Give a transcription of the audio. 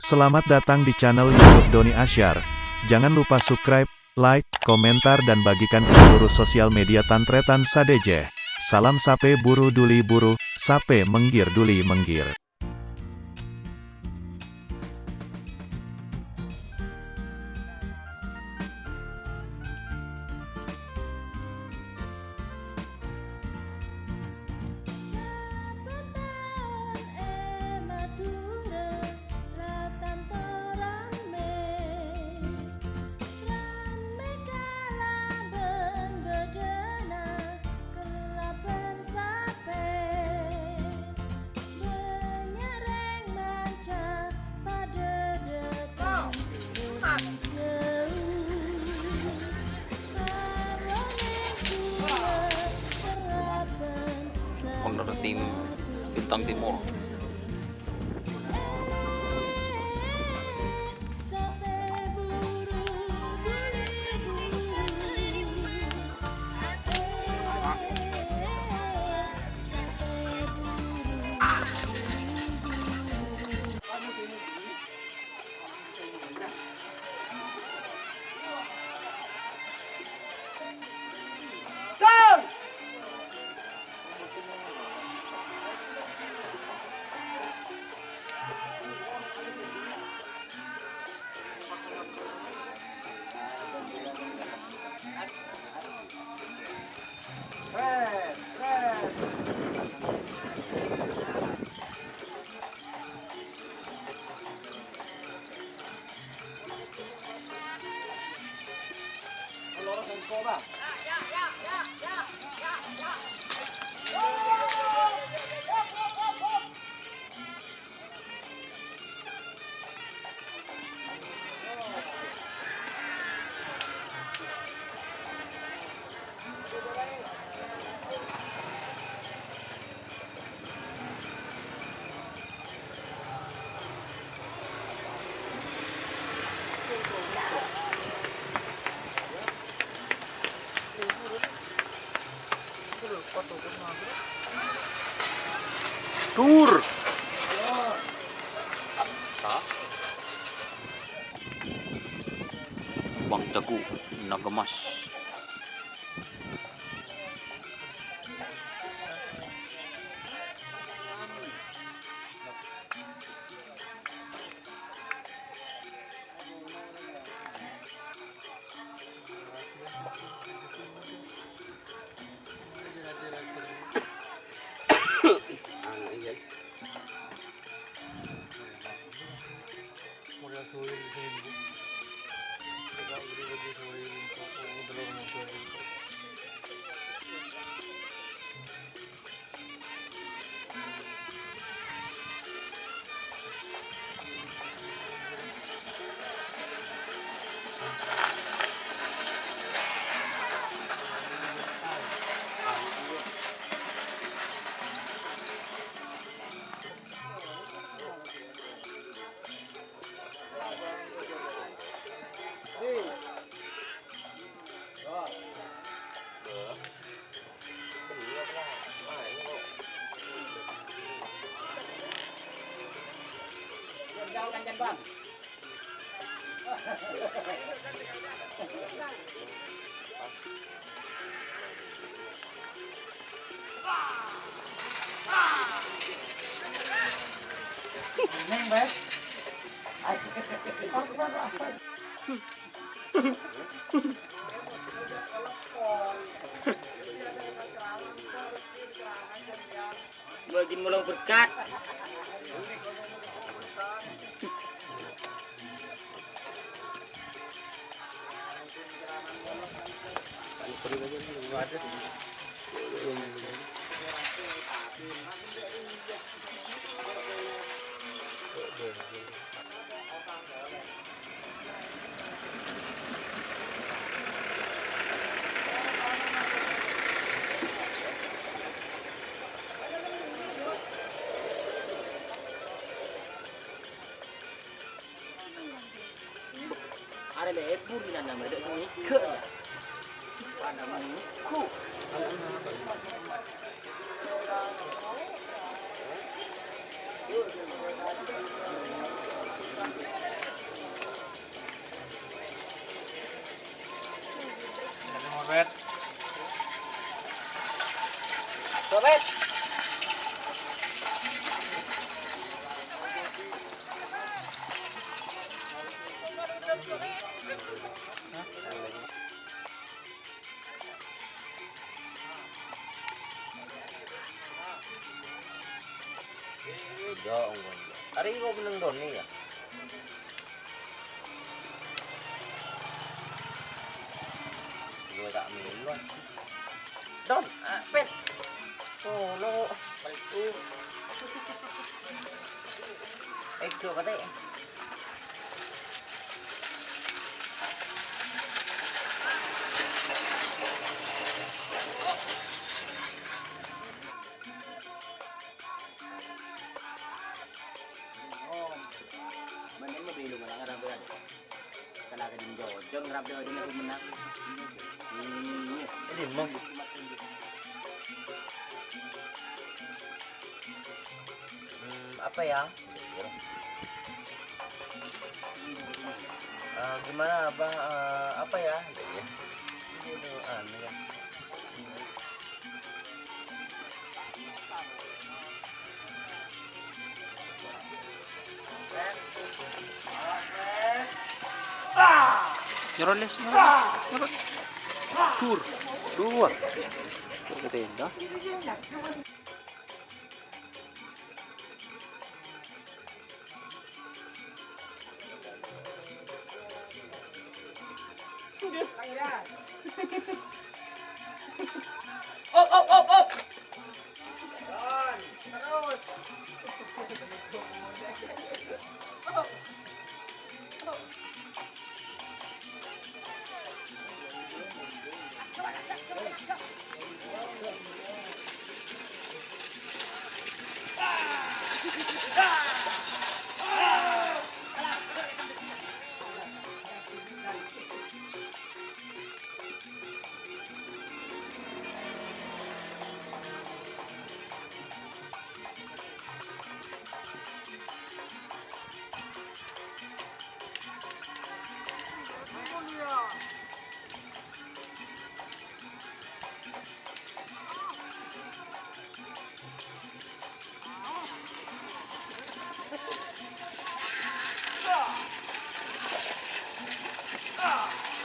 Selamat datang di channel YouTube Doni Asyar. Jangan lupa subscribe, like, komentar dan bagikan ke seluruh sosial media Tantretan Sadejeh. Salam sape buru duli buru, sape menggir duli menggir. Owner tim Bintang Timur. Tur. Bang Jago Nagamas. Bang. Neng, Beb. Bagian mulai berkat. Ada lepur di dalam ada sengikut. Ada muku. Sobet. Sobet. Hari ini kau menang Doni ya? Gue tak minum. Don, pet. Oh, lo. Itu apa deh? Mana ni beli mana ngarap dia. Kalau ada di jauh ngarap dia dia nak menang. Ini mau. Apa ya? Gimana abah? Apa ya? Itu anu ya. Nyeroles, nyerol. Tur, dua. Tur ke tenda. Oh. Ah!